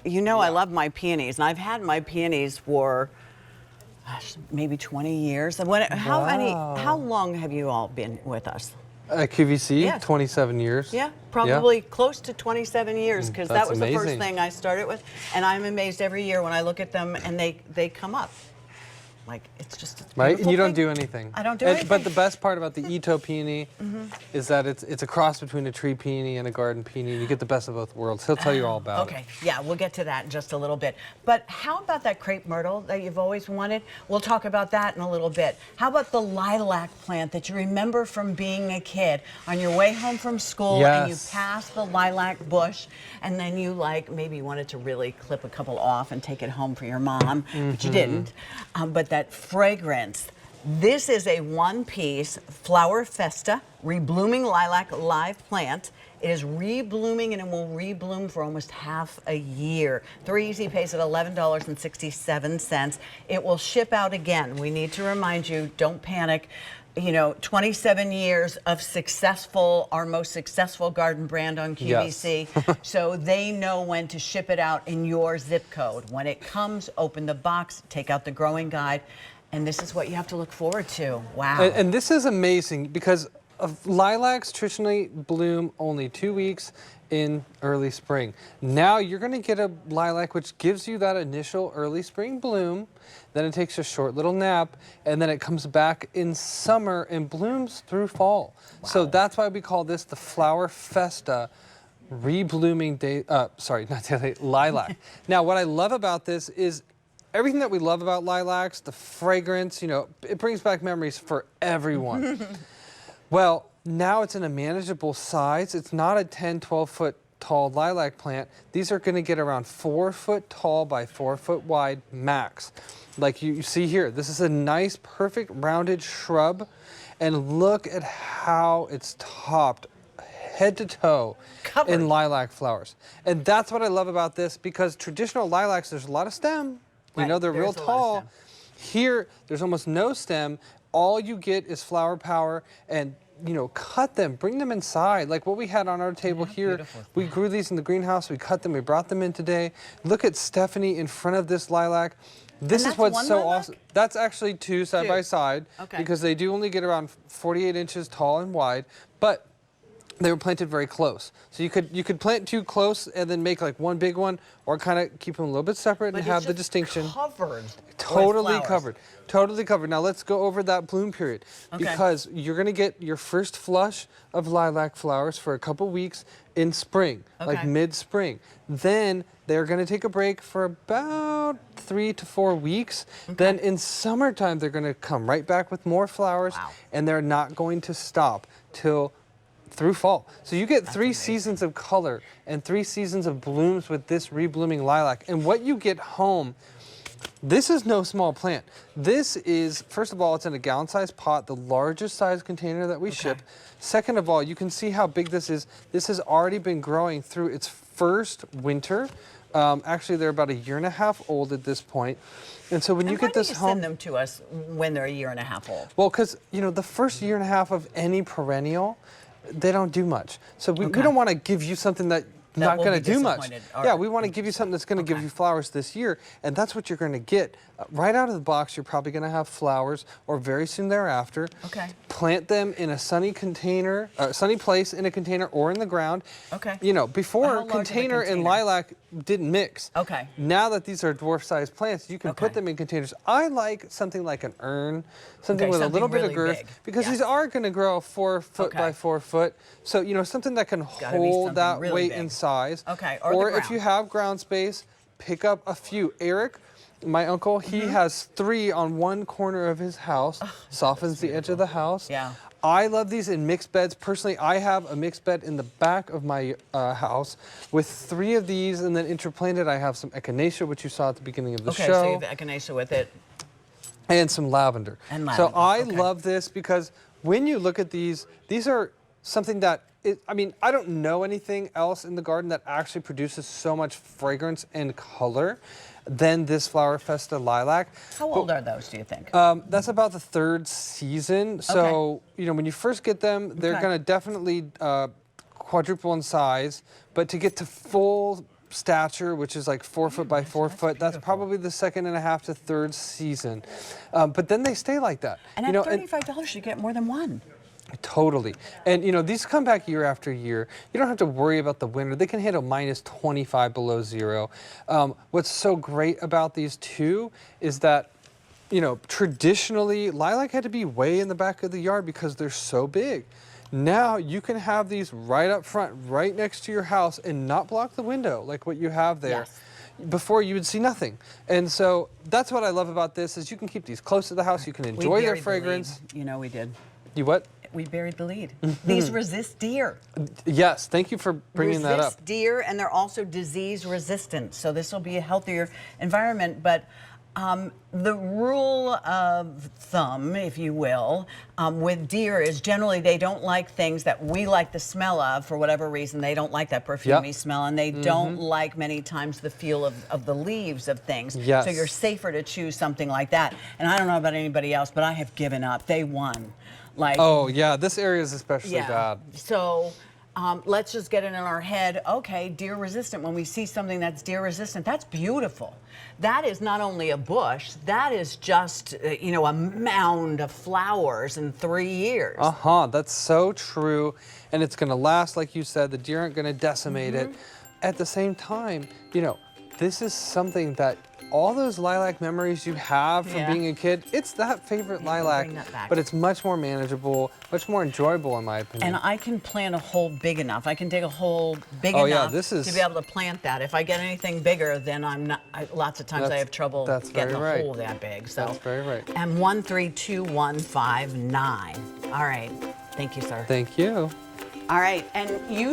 You know, I love my peonies, and I've had my peonies for maybe 20 years. And how long have you all been with us? At QVC, Yes. 27 years. Yeah, probably close to 27 years, because that was amazing. the first thing I started with. And I'm amazed every year when I look at them and they come up. Like, it's just a Right? beautiful You don't thing. do anything. I don't do anything. But the best part about the Ito peony is that it's a cross between a tree peony and a garden peony. You get the best of both worlds. He'll tell you all about it. Okay, yeah, we'll get to that in just a little bit. But how about that crepe myrtle that you've always wanted? We'll talk about that in a little bit. How about the lilac plant that you remember from being a kid on your way home from school, and you passed the lilac bush, and then you maybe wanted to really clip a couple off and take it home for your mom, but you didn't. But that fragrance. This is a one-piece Flowerfesta ReBlooming Lilac live plant. It is reblooming, and it will rebloom for almost half a year. 3 Easy pays at $11.67. It will ship out again. We need to remind you, don't panic. You know, 27 years of our most successful garden brand on QVC. Yes. So they know when to ship it out in your zip code. When it comes, open the box, take out the growing guide, and this is what you have to look forward to. Wow. And this is amazing because lilacs traditionally bloom only 2 weeks in early spring. Now you're going to get a lilac which gives you that initial early spring bloom, then it takes a short little nap, and then it comes back in summer and blooms through fall. Wow. So that's why we call this the Flowerfesta ReBlooming Lilac. Now what I love about this is everything that we love about lilacs, the fragrance, you know, it brings back memories for everyone. Well, now it's in a manageable size. It's not a 10, 12-foot tall lilac plant. These are going to get around 4 foot tall by 4 foot wide max. Like you see here, this is a nice, perfect, rounded shrub. And look at how it's topped head to toe in lilac flowers. And that's what I love about this, because traditional lilacs, there's a lot of stem. You know, they're real tall. Here, there's almost no stem. All you get is flower power, and you know, cut them, bring them inside. Like what we had on our table here, we grew these in the greenhouse, we cut them, we brought them in today. Look at Stephanie in front of this lilac. This is what's so awesome. That's actually 2 side by side, because they do only get around 48 inches tall and wide, but they were planted very close. So you could plant 2 close and then make like 1 big one, or kind of keep them a little bit separate and have the distinction. Totally covered. Totally covered. Now let's go over that bloom period, because you're going to get your first flush of lilac flowers for a couple weeks in spring, like mid-spring. Then they're going to take a break for about 3 to 4 weeks. Then in summertime, they're going to come right back with more flowers, and they're not going to stop till through fall. So you get 3 seasons of color and 3 seasons of blooms with this reblooming lilac. And what you get home, this is no small plant. This is, first of all, it's in a gallon-sized pot, the largest size container that we ship. Second of all, you can see how big this is. This has already been growing through its first winter. Actually, they're about 1.5 years old at this point. And so when you get this home, send them to us when they're 1.5 years old? Well, because you know, the first 1.5 years of any perennial, they don't do much. So we don't want to give you something that's not going to do much. Yeah, we want to give you something that's going to give you flowers this year, and that's what you're going to get. Right out of the box, you're probably going to have flowers, or very soon thereafter. Plant them in a sunny container, sunny place in a container or in the ground. You know, before container and lilac didn't mix. Now that these are dwarf-sized plants, you can put them in containers. I like something like an urn, something with a little bit of girth, because these are going to grow 4 foot by 4 foot. So, you know, something that can hold that weight and size. Or if you have ground space, pick up a few. Eric, my uncle, he has 3 on one corner of his house, softens the edge of the house. I love these in mixed beds. Personally, I have a mixed bed in the back of my house with 3 of these, and then interplanted I have some echinacea, which you saw at the beginning of the show. So you have echinacea with it. And some lavender. So I love this, because when you look at these are something that, I mean, I don't know anything else in the garden that actually produces so much fragrance and color than this Flowerfesta Lilac. How old are those, do you think? That's about the 3rd season. So, you know, when you first get them, they're going to definitely quadruple in size. But to get to full stature, which is like 4 foot by 4 foot. That's probably the 2.5 to 3rd season. But then they stay like that. And at $35, you get more than one. Totally. And these come back year after year. You don't have to worry about the winter. They can handle -25 below zero. What's so great about these two is that, traditionally lilac had to be way in the back of the yard because they're so big. Now you can have these right up front, right next to your house, and not block the window like what you have there. Yes. Before you would see nothing. And so that's what I love about this is you can keep these close to the house. You can enjoy their fragrance. We did. You what? We buried the lead. These resist deer. Yes, thank you for bringing that up. Resist deer, and they're also disease resistant. So this will be a healthier environment. But the rule of thumb, if you will, with deer is generally they don't like things that we like the smell of for whatever reason. They don't like that perfumey smell, and they don't like many times the feel of the leaves of things. Yes. So you're safer to choose something like that. And I don't know about anybody else, but I have given up. They won. Oh yeah, this area is especially bad. So let's just get it in our head. Okay, deer resistant. When we see something that's deer resistant, that's beautiful. That is not only a bush. That is just a mound of flowers in 3 years. That's so true, and it's going to last, like you said. The deer aren't going to decimate it. At the same time, this is something that all those lilac memories you have from being a kid, it's that favorite lilac, but it's much more manageable, much more enjoyable in my opinion. And I can plant a hole big enough. I can dig a hole big enough to be able to plant that. If I get anything bigger, then I'm not. Lots of times I have trouble getting a hole that big. So that's very right. And 132-159. All right. Thank you, sir. Thank you. All right, and you